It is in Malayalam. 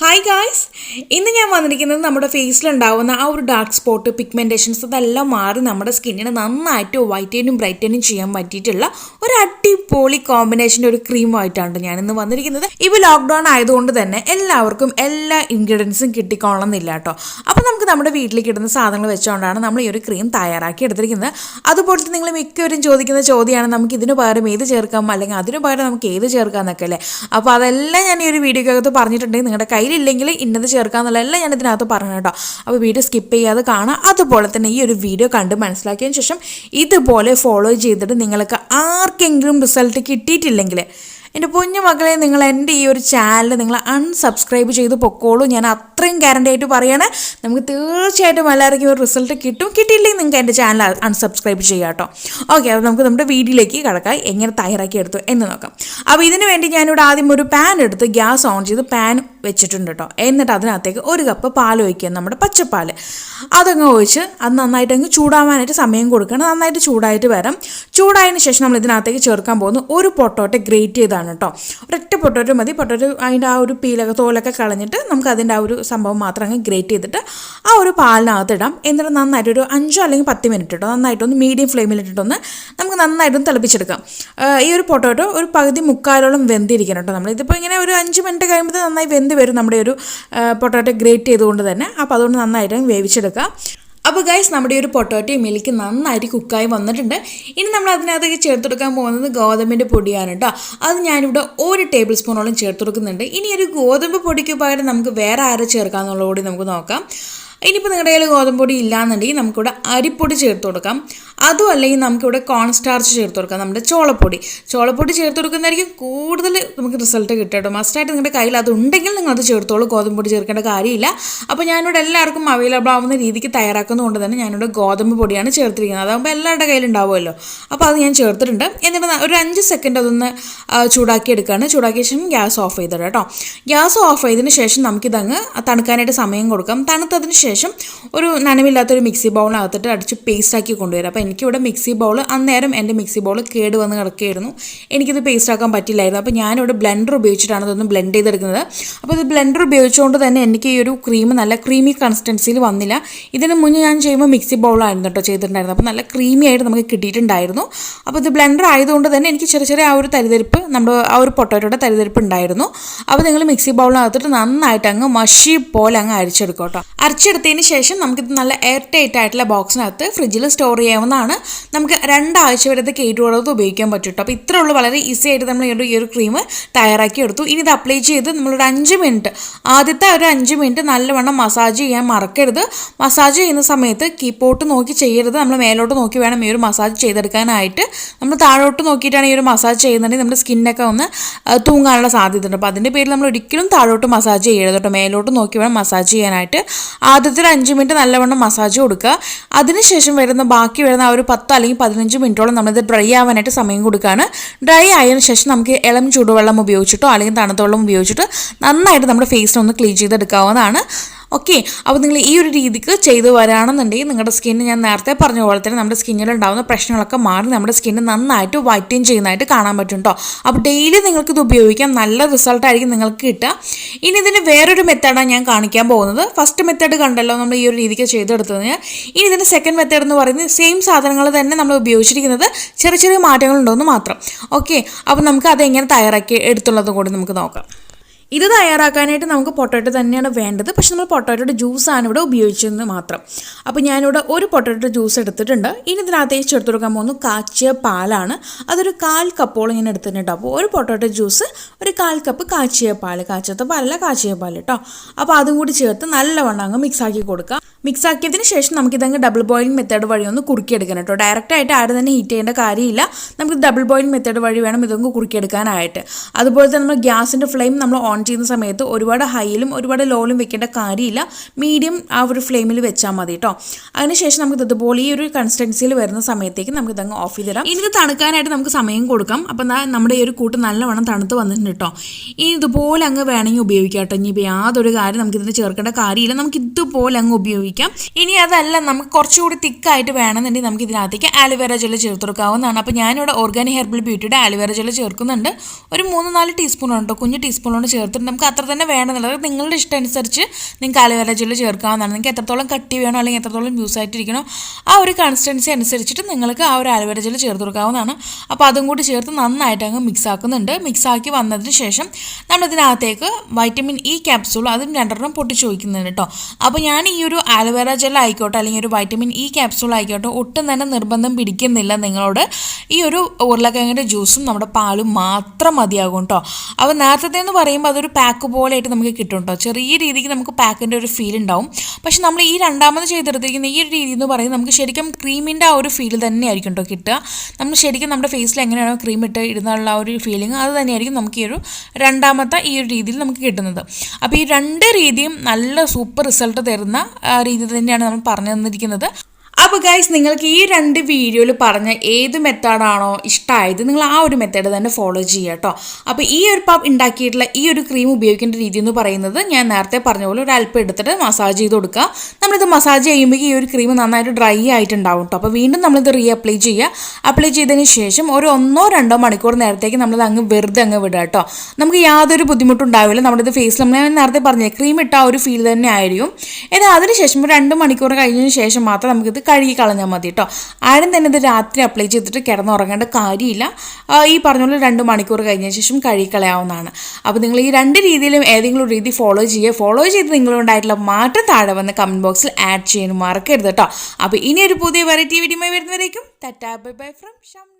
ഹായ് ഗായ്സ്, ഇന്ന് ഞാൻ വന്നിരിക്കുന്നത് നമ്മുടെ ഫേസിലുണ്ടാവുന്ന ആ ഒരു ഡാർക്ക് സ്പോട്ട് പിഗ്മെൻറ്റേഷൻസ് അതെല്ലാം മാറി നമ്മുടെ സ്കിന്നിനെ നന്നായിട്ട് വൈറ്റനും ബ്രൈറ്റനും ചെയ്യാൻ പറ്റിയിട്ടുള്ള ഒരു അടിപൊളി കോമ്പിനേഷൻ്റെ ഒരു ക്രീമായിട്ടാണ് ഞാനിന്ന് വന്നിരിക്കുന്നത്. ഇപ്പോൾ ലോക്ക്ഡൗൺ ആയതുകൊണ്ട് തന്നെ എല്ലാവർക്കും എല്ലാ ഇൻഗ്രീഡിയൻസും കിട്ടിക്കൊള്ളണമെന്നില്ല കേട്ടോ. അപ്പോൾ നമുക്ക് നമ്മുടെ വീട്ടിലേക്ക് ഇടുന്ന സാധനങ്ങൾ വെച്ചുകൊണ്ടാണ് നമ്മൾ ഈ ഒരു ക്രീം തയ്യാറാക്കി എടുത്തിരിക്കുന്നത്. അതുപോലെ നിങ്ങൾ മിക്കവരും ചോദിക്കുന്ന ചോദ്യമാണ്, നമുക്ക് ഇതിന് പകരം ഏത് ചേർക്കാം, അല്ലെങ്കിൽ അതിന് പകരം നമുക്ക് ഏത് ചേർക്കാം എന്നൊക്കെ അല്ലേ. അപ്പോൾ അതെല്ലാം ഞാൻ ഈ ഒരു വീഡിയോക്കകത്ത് പറഞ്ഞിട്ടുണ്ടെങ്കിൽ നിങ്ങളുടെ കയ്യിലില്ലെങ്കിൽ ഇന്നത് ചേർക്കാമെന്നുള്ളതെല്ലാം ഞാൻ ഇതിനകത്ത് പറഞ്ഞു കേട്ടോ. അപ്പോൾ വീഡിയോ സ്കിപ്പ് ചെയ്യാതെ കാണാം. അതുപോലെ തന്നെ ഈ ഒരു വീഡിയോ കണ്ട് മനസ്സിലാക്കിയതിന് ശേഷം ഇതുപോലെ ഫോളോ ചെയ്തിട്ട് നിങ്ങൾക്ക് ആർക്കെങ്കിലും റിസൾട്ട് കിട്ടിയിട്ടില്ലെങ്കിൽ എൻ്റെ പൊന്നു മക്കളെ, നിങ്ങൾ എൻ്റെ ഈ ഒരു ചാനൽ നിങ്ങൾ അൺസബ്സ്ക്രൈബ് ചെയ്ത് പൊക്കോളൂ. ഞാൻ അത്രയും ഗ്യാരണ്ടി ആയിട്ട് പറയണേ, നമുക്ക് തീർച്ചയായിട്ടും എല്ലാവർക്കും ഒരു റിസൾട്ട് കിട്ടും. കിട്ടിയില്ലെങ്കിൽ നിങ്ങൾക്ക് എൻ്റെ ചാനൽ അൺസബ്സ്ക്രൈബ് ചെയ്യാം കേട്ടോ. ഓക്കെ, അപ്പോൾ നമുക്ക് നമ്മുടെ വീഡിയോയിലേക്ക് കടക്കാം. എങ്ങനെ തയ്യാറാക്കി എടുത്തു എന്ന് നോക്കാം. അപ്പോൾ ഇതിന് വേണ്ടി ഞാനിവിടെ ആദ്യം ഒരു പാൻ എടുത്ത് ഗ്യാസ് ഓൺ ചെയ്ത് പാൻ വെച്ചിട്ടുണ്ട് കേട്ടോ. എന്നിട്ട് അതിനകത്തേക്ക് 1 കപ്പ് പാൽ ഒഴിക്കുക, നമ്മുടെ പച്ചപ്പാൽ. അതങ്ങ് ഒഴിച്ച് അത് നന്നായിട്ട് അങ്ങ് ചൂടാവാനായിട്ട് സമയം കൊടുക്കണം. നന്നായിട്ട് ചൂടായിട്ട് വരാം. ചൂടായതിന് ശേഷം നമ്മൾ ഇതിനകത്തേക്ക് ചേർക്കാൻ പോകുന്ന ഒരു പൊട്ടോട്ടോ ഗ്രേറ്റ് ചെയ്താണ് കേട്ടോ. ഒരൊറ്റ പൊട്ടോട്ടോ മതി. പൊട്ടോട്ടോ അതിൻ്റെ ആ ഒരു പീലൊക്കെ തോലൊക്കെ കളഞ്ഞിട്ട് നമുക്ക് അതിൻ്റെ ആ ഒരു സംഭവം മാത്രം അങ്ങ് ഗ്രേറ്റ് ചെയ്തിട്ട് ആ ഒരു പാലിനകത്ത് ഇടാം. എന്നിട്ട് നന്നായിട്ട് ഒരു 5 അല്ലെങ്കിൽ 10 മിനിറ്റ് കേട്ടോ നന്നായിട്ടൊന്ന് മീഡിയം ഫ്ലെയിമിലിട്ടിട്ടൊന്ന് നമുക്ക് നന്നായിട്ടൊന്ന് തിളപ്പിച്ചെടുക്കാം. ഈ ഒരു പൊട്ടോട്ടോ ഒരു പകുതി മുക്കാലോളം വെന്തിരിക്കണം കേട്ടോ. നമ്മളിതിപ്പോൾ ഇങ്ങനെ ഒരു 5 മിനിറ്റ് കഴിയുമ്പോൾ നന്നായി വെന്ത് വരും നമ്മുടെ ഒരു പൊട്ടോട്ടോ ഗ്രേറ്റ് ചെയ്തുകൊണ്ട് തന്നെ. അപ്പോൾ അതുകൊണ്ട് നന്നായിട്ട് വേവിച്ചെടുക്കാം. അപ്പോൾ ഗൈസ്, നമ്മുടെ ഈ ഒരു പൊട്ടോറ്റോ മിൽക്ക് നന്നായിട്ട് കുക്കായി വന്നിട്ടുണ്ട്. ഇനി നമ്മൾ അതിനകത്തേക്ക് ചേർത്തെടുക്കാൻ പോകുന്നത് ഗോതമ്പിൻ്റെ പൊടിയാണ് കേട്ടോ. അത് ഞാനിവിടെ 1 ടേബിൾ സ്പൂണോളം ചേർത്തെടുക്കുന്നുണ്ട്. ഇനി ഒരു ഗോതമ്പ് പൊടിക്ക് പകരം നമുക്ക് വേറെ ആരെ ചേർക്കാമെന്നുള്ളത് കൂടി നമുക്ക് നോക്കാം. ഇനിയിപ്പോൾ നിങ്ങളുടെ കയ്യിൽ ഗോതമ്പ് പൊടി ഇല്ലയെന്നുണ്ടെങ്കിൽ നമുക്കിവിടെ അരിപ്പൊടി ചേർത്ത് കൊടുക്കാം. അതും അല്ലെങ്കിൽ നമുക്കിവിടെ കോൺസ്റ്റാർച്ച് ചേർത്ത് കൊടുക്കാം, നമ്മുടെ ചോളപ്പൊടി ചേർത്ത് കൊടുക്കുന്നതായിരിക്കും കൂടുതൽ നമുക്ക് റിസൾട്ട് കിട്ടും കേട്ടോ. മസ്റ്റായിട്ട് നിങ്ങളുടെ കയ്യിൽ അതുണ്ടെങ്കിൽ നിങ്ങൾ അത് ചേർത്തോളൂ. ഗോതമ്പ് പൊടി ചേർക്കേണ്ട കാര്യമില്ല. അപ്പോൾ ഞാനിവിടെ എല്ലാവർക്കും അവൈലബിൾ ആവുന്ന രീതിക്ക് തയ്യാറാക്കുന്നതുകൊണ്ട് തന്നെ ഞാനിവിടെ ഗോതമ്പ് പൊടിയാണ് ചേർത്തിരിക്കുന്നത്. അതാകുമ്പോൾ എല്ലാവരുടെ കയ്യിലുണ്ടാവുമല്ലോ. അപ്പോൾ അത് ഞാൻ ചേർത്തിട്ടുണ്ട്. എന്നിട്ട് ഒരു 5 സെക്കൻഡ് അതൊന്ന് ചൂടാക്കി എടുക്കുകയാണ്. ചൂടാക്കിയ ശേഷം ഗ്യാസ് ഓഫ് ചെയ്തിട്ട് കേട്ടോ. ഗ്യാസ് ഓഫ് ചെയ്തതിന് ശേഷം നമുക്കിതങ്ങ് തണുക്കാനായിട്ട് സമയം കൊടുക്കാം. തണുത്തതിന് ശേഷം ഒരു നനവില്ലാത്തൊരു മിക്സി ബൗളിനകത്തിട്ട് അടിച്ച് പേസ്റ്റാക്കി കൊണ്ടുവരാം. അപ്പോൾ എനിക്കിവിടെ മിക്സി ബൗൾ അന്നേരം എൻ്റെ മിക്സി ബൗൾ കേട് വന്ന് കിടക്കുകയായിരുന്നു. എനിക്കിത് പേസ്റ്റാക്കാൻ പറ്റില്ലായിരുന്നു. അപ്പോൾ ഞാനിവിടെ ബ്ലെൻഡർ ഉപയോഗിച്ചിട്ടാണ് ഇതൊന്ന് ബ്ലെൻഡ് ചെയ്തെടുക്കുന്നത്. അപ്പോൾ ഇത് ബ്ലെൻഡർ ഉപയോഗിച്ചുകൊണ്ട് തന്നെ എനിക്ക് ഈ ഒരു ക്രീം നല്ല ക്രീമി കൺസിസ്റ്റൻസിയിൽ വന്നില്ല. ഇതിന് മുന്നേ ഞാൻ ചെയ്യുമ്പോൾ മിക്സി ബൗളായിരുന്നു കേട്ടോ ചെയ്തിട്ടുണ്ടായിരുന്നു. അപ്പോൾ നല്ല ക്രീമി ആയിട്ട് നമുക്ക് കിട്ടിയിട്ടുണ്ടായിരുന്നു. അപ്പോൾ ഇത് ബ്ലെൻഡർ ആയതുകൊണ്ട് തന്നെ എനിക്ക് ചെറിയ ആ ഒരു തരിതരിപ്പ്, നമ്മുടെ ആ ഒരു പൊട്ടോറ്റോയുടെ തരിതരിപ്പ് ഉണ്ടായിരുന്നു. അപ്പോൾ നിങ്ങൾ മിക്സി ബൗളിനകത്തിട്ട് നന്നായിട്ട് അങ്ങ് മഷി പോലെ അങ്ങ് അരിച്ചെടുക്കും കേട്ടോ. അരച്ചെടുത്തതിന് ശേഷം നമുക്കിത് നല്ല എയർ ടൈറ്റ് ആയിട്ടുള്ള ബോക്സിനകത്ത് ഫ്രിഡ്ജിൽ സ്റ്റോർ ചെയ്യാവുന്നതാണ്. നമുക്ക് 2 ആഴ്ച വരെ ഇത് കേടുകൂടാതെ ഉപയോഗിക്കാൻ പറ്റും കേട്ടോ. അപ്പോൾ ഇത്രേ ഉള്ളൂ, വളരെ ഈസി ആയിട്ട് നമ്മൾ ഈ ഒരു ക്രീം തയ്യാറാക്കി എടുത്തു. ഇനി ഇത് അപ്ലൈ ചെയ്ത് നമ്മളൊരു 5 മിനിറ്റ്, ആദ്യത്തെ ഒരു 5 മിനിറ്റ് നല്ലവണ്ണം മസാജ് ചെയ്യാൻ മറക്കരുത്. മസാജ് ചെയ്യുന്ന സമയത്ത് കീപ്പോട്ട് നോക്കി ചെയ്യരുത്. നമ്മൾ മേലോട്ട് നോക്കി വേണം ഈ ഒരു മസാജ് ചെയ്തെടുക്കാനായിട്ട്. നമ്മൾ താഴോട്ട് നോക്കിയിട്ടാണ് ഈ ഒരു മസാജ് ചെയ്യുന്നുണ്ടെങ്കിൽ നമ്മുടെ സ്കിന്നൊക്കെ ഒന്ന് തൂങ്ങാനുള്ള സാധ്യതയുണ്ട്. അപ്പോൾ അതിൻ്റെ പേരിൽ നമ്മൾ ഒരിക്കലും താഴോട്ട് മസാജ് ചെയ്യരുത് കേട്ടോ. മേലോട്ട് നോക്കി വേണം മസാജ് ചെയ്യാനായിട്ട്. ആദ്യത്തെ ഒരു 5 മിനിറ്റ് നല്ലവണ്ണം മസാജ് കൊടുക്കുക. അതിനുശേഷം ബാക്കി വരുന്ന ആ ഒരു 10 അല്ലെങ്കിൽ 15 മിനിറ്റോളം നമ്മളിത് ഡ്രൈ ആവാനായിട്ട് സമയം കൊടുക്കുകയാണ്. ഡ്രൈ ആയതിനു ശേഷം നമുക്ക് ഇളം ചൂടുവെള്ളം ഉപയോഗിച്ചിട്ടോ അല്ലെങ്കിൽ തണുത്ത വെള്ളം ഉപയോഗിച്ചിട്ട് നന്നായിട്ട് നമ്മുടെ ഫേസിനൊന്ന് ക്ലീൻ ചെയ്തെടുക്കാവുന്നതാണ്. ഓക്കെ, അപ്പോൾ നിങ്ങൾ ഈ ഒരു രീതിക്ക് ചെയ്ത് വരാണെന്നുണ്ടെങ്കിൽ നിങ്ങളുടെ സ്കിന്ന് ഞാൻ നേരത്തെ പറഞ്ഞ പോലെ തന്നെ നമ്മുടെ സ്കിന്നിലുണ്ടാകുന്ന പ്രശ്നങ്ങളൊക്കെ മാറി നമ്മുടെ സ്കിന്ന് നന്നായിട്ട് വൈറ്റൻ ചെയ്യുന്നതായിട്ട് കാണാൻ പറ്റും കേട്ടോ. അപ്പോൾ ഡെയിലി നിങ്ങൾക്കിത് ഉപയോഗിക്കാം. നല്ല റിസൾട്ടായിരിക്കും നിങ്ങൾക്ക് കിട്ടുക. ഇനി ഇതിന് വേറൊരു മെത്തേഡാണ് ഞാൻ കാണിക്കാൻ പോകുന്നത്. ഫസ്റ്റ് മെത്തേഡ് കണ്ടല്ലോ നമ്മൾ ഈ ഒരു രീതിക്ക് ചെയ്തെടുത്തതിന്. ഇനി ഇതിൻ്റെ സെക്കൻഡ് മെത്തേഡ് എന്ന് പറയുന്നത് സെയിം സാധനങ്ങൾ തന്നെ നമ്മൾ ഉപയോഗിച്ചിരിക്കുന്നത് ചെറിയ മാറ്റങ്ങളുണ്ടോയെന്ന് മാത്രം. ഓക്കെ, അപ്പോൾ നമുക്ക് അതെങ്ങനെ തയ്യാറാക്കി എടുത്തുള്ളത് കൂടി നമുക്ക് നോക്കാം. ഇത് തയ്യാറാക്കാനായിട്ട് നമുക്ക് പൊട്ടോറ്റോ തന്നെയാണ് വേണ്ടത്. പക്ഷെ നമ്മൾ പൊട്ടോറ്റോയുടെ ജ്യൂസാണ് ഇവിടെ ഉപയോഗിച്ചതെന്ന് മാത്രം. അപ്പോൾ ഞാനിവിടെ ഒരു പൊട്ടോറ്റോ ജ്യൂസ് എടുത്തിട്ടുണ്ട്. ഇനി ഇതിനകത്തേക്ക് ചേർത്ത് കൊടുക്കാൻ പോകുന്നു കാച്ചിയ പാലാണ്. അതൊരു 1/4 കപ്പോളം ഞാൻ എടുത്തിട്ടുണ്ട്. അപ്പോൾ ഒരു പൊട്ടോറ്റോ ജ്യൂസ്, ഒരു 1/4 കപ്പ് കാച്ചിയ പാൽ, കാച്ചത്ത പാലല്ല കാച്ചിയ പാൽ കേട്ടോ. അപ്പോൾ അതും കൂടി ചേർത്ത് നല്ലവണ്ണം അങ്ങ് മിക്സാക്കി കൊടുക്കുക. മിക്സ് ആക്കിയതിന് ശേഷം നമുക്കിതങ്ങ് ഡബിൾ ബോയിലിംഗ് മെത്തേഡ് വഴി ഒന്ന് കുറുക്കിയെടുക്കണം കേട്ടോ. ഡയറക്റ്റായിട്ട് ആരും തന്നെ ഹീറ്റ് ചെയ്യേണ്ട കാര്യമില്ല. നമുക്ക് ഡബിൾ ബോയിലിംഗ് മെത്തേഡ് വഴി വേണം ഇതൊന്ന് കുറുക്കിയെടുക്കാനായിട്ട്. അതുപോലെ തന്നെ നമ്മൾ ഗ്യാസിൻ്റെ ഫ്ലെയിം നമ്മൾ ഓൺ ചെയ്യുന്ന സമയത്ത് ഒരുപാട് ഹൈയിലും ഒരുപാട് ലോയിലും വെക്കേണ്ട കാര്യമില്ല. മീഡിയം ആ ഒരു ഫ്ലെയിമിൽ വെച്ചാൽ മതി കേട്ടോ. അതിനുശേഷം നമുക്ക് ഇതുപോലെ ഈ ഒരു കൺസിസ്റ്റൻസിയിൽ വരുന്ന സമയത്തേക്ക് നമുക്ക് ഇതങ്ങ് ഓഫ് ചെയ്ത് തരാം. ഇനി ഇത് തണുക്കാനായിട്ട് നമുക്ക് സമയം കൊടുക്കാം. അപ്പം നമ്മുടെ ഈ ഒരു കൂട്ട് നല്ലവണ്ണം തണുത്ത് വന്നിട്ടുണ്ട് കേട്ടോ. ഇനി ഇതുപോലെ അങ്ങ് വേണമെങ്കിൽ ഉപയോഗിക്കാം കേട്ടോ. ഇനിയിപ്പോൾ യാതൊരു കാര്യം നമുക്കിതിന് ചേർക്കേണ്ട കാര്യമില്ല. നമുക്ക് ഇതുപോലെ അങ്ങ് ഉപയോഗിക്കാം. ഉപയോഗിക്കാം. ഇനി അതല്ല നമുക്ക് കുറച്ചുകൂടി തിക്കായിട്ട് വേണമെന്നുണ്ടെങ്കിൽ നമുക്ക് ഇതിനകത്തേക്ക് ആലോവേര ജെൽ ചേർത്ത് കൊടുക്കാവുന്നതാണ്. അപ്പോൾ ഞാനിവിടെ ഓർഗാനിക് ഹെർബൽ ബ്യൂട്ടിയുടെ ആലോവേര ജെൽ ചേർക്കുന്നുണ്ട്. ഒരു 3-4 ടീസ്പൂൺ ഉണ്ടോ, കുഞ്ഞു ടീസ്പൂണോട് ചേർത്തിട്ട് നമുക്ക് അത്ര തന്നെ വേണമെന്നുള്ളത് നിങ്ങളുടെ ഇഷ്ടം അനുസരിച്ച് നിങ്ങൾക്ക് ആലോവേര ജെൽ ചേർക്കാവുന്നതാണ്. നിങ്ങൾക്ക് എത്രത്തോളം കട്ടി വേണോ അല്ലെങ്കിൽ എത്രത്തോളം യൂസ് ആയിട്ടിരിക്കണോ ആ ഒരു കൺസിസ്റ്റൻസി അനുസരിച്ചിട്ട് നിങ്ങൾക്ക് ആ ഒരു ആലോവേര ജെൽ ചേർത്ത് കൊടുക്കാവുന്നതാണ്. അപ്പോൾ അതും കൂടി ചേർത്ത് നന്നായിട്ട് അങ്ങ് മിക്സ് ആക്കുന്നുണ്ട്. മിക്സാക്കി വന്നതിന് ശേഷം നമ്മളിതിനകത്തേക്ക് വൈറ്റമിൻ ഇ ക്യാപ്സൂൾ അതും 2 പൊട്ടിച്ച് വയ്ക്കുന്നുണ്ട് കേട്ടോ. അപ്പോൾ ഞാൻ ഈ ഒരു ആലോവേര ജെൽ ആയിക്കോട്ടെ അല്ലെങ്കിൽ ഒരു വൈറ്റമിൻ ഇ ക്യാപ്സൂൾ ആയിക്കോട്ടെ ഒട്ടും തന്നെ നിർബന്ധം പിടിക്കുന്നില്ല നിങ്ങളോട്. ഈ ഒരു ഉരുളക്കിഴങ്ങിൻ്റെ ജ്യൂസും നമ്മുടെ പാലും മാത്രം മതിയാകും കേട്ടോ. അപ്പോൾ നേരത്തെ എന്ന് പറയുമ്പോൾ അതൊരു പാക്ക് പോലെയായിട്ട് നമുക്ക് കിട്ടും കേട്ടോ. ചെറിയ രീതിക്ക് നമുക്ക് പാക്കിൻ്റെ ഒരു ഫീൽ ഉണ്ടാവും. പക്ഷെ നമ്മൾ ഈ രണ്ടാമത് ചെയ്തെടുത്തിരിക്കുന്ന ഈ ഒരു രീതി എന്ന് പറയുന്നത് നമുക്ക് ശരിക്കും ക്രീമിൻ്റെ ആ ഒരു ഫീൽ തന്നെയായിരിക്കും കേട്ടോ കിട്ടുക. നമ്മൾ ശരിക്കും നമ്മുടെ ഫേസിൽ എങ്ങനെയാണോ ക്രീം ഇട്ട് ഇടുന്നുള്ള ആ ഒരു ഫീലിംഗ് അത് തന്നെയായിരിക്കും നമുക്ക് ഈ ഒരു രണ്ടാമത്തെ ഈ ഒരു രീതിയിൽ നമുക്ക് കിട്ടുന്നത്. അപ്പോൾ ഈ 2 രീതിയും നല്ല സൂപ്പർ റിസൾട്ട് തരുന്ന രീതി തന്നെയാണ് നമ്മൾ പറഞ്ഞു തന്നിരിക്കുന്നത്. അപ്പോൾ ഗൈസ്, നിങ്ങൾക്ക് ഈ 2 വീഡിയോയിൽ പറഞ്ഞ ഏത് മെത്തേഡാണോ ഇഷ്ടമായത് നിങ്ങൾ ആ ഒരു മെത്തേഡ് തന്നെ ഫോളോ ചെയ്യുക കേട്ടോ. അപ്പോൾ ഈ ഒരു ഉണ്ടാക്കിയിട്ടുള്ള ഈ ഒരു ക്രീം ഉപയോഗിക്കേണ്ട രീതി എന്ന് പറയുന്നത് ഞാൻ നേരത്തെ പറഞ്ഞ പോലെ ഒരു അല്പം എടുത്തിട്ട് മസാജ് ചെയ്ത് കൊടുക്കുക. നമ്മളിത് മസാജ് ചെയ്യുമ്പോൾ ഈ ഒരു ക്രീം നന്നായിട്ട് ഡ്രൈ ആയിട്ടുണ്ടാവും കേട്ടോ. അപ്പോൾ വീണ്ടും നമ്മളിത് അപ്ലൈ ചെയ്യുക. അപ്ലൈ ചെയ്തതിന് ശേഷം ഒരു 1-2 മണിക്കൂർ നേരത്തേക്ക് നമ്മളിത് അങ്ങ് വെറുതെ അങ്ങ് വിടുക കേട്ടോ. നമുക്ക് യാതൊരു ബുദ്ധിമുട്ടും ഉണ്ടാവില്ല. നമ്മളിത് ഫേസിൽ നമ്മൾ നേരത്തെ പറഞ്ഞ ക്രീം ഇട്ട ആ ഒരു ഫീൽ തന്നെ ആയിരിക്കും. എന്നാൽ അതിനുശേഷം ഒരു 2 മണിക്കൂർ കഴിഞ്ഞതിന് ശേഷം മാത്രം നമുക്കിത് കഴുകി കളഞ്ഞാൽ മതി കേട്ടോ. ആരും തന്നെ ഇത് രാത്രി അപ്ലൈ ചെയ്തിട്ട് കിടന്നുറങ്ങേണ്ട കാര്യമില്ല. ഈ പറഞ്ഞ പോലെ 2 മണിക്കൂർ കഴിഞ്ഞ ശേഷം കഴുകി കളയാവുന്നതാണ്. അപ്പോൾ നിങ്ങൾ ഈ 2 രീതിയിലും ഏതെങ്കിലും ഒരു രീതി ഫോളോ ചെയ്യുക. ഫോളോ ചെയ്ത് നിങ്ങളുണ്ടായിട്ടുള്ള മാറ്റം താഴെ വന്ന് കമൻറ്റ് ബോക്സിൽ ആഡ് ചെയ്യാനും മറക്കരുത് കേട്ടോ. അപ്പോൾ ഇനി ഒരു പുതിയ വെറൈറ്റി വീഡിയോ വരുന്നവരേക്കും tata bye bye from sham.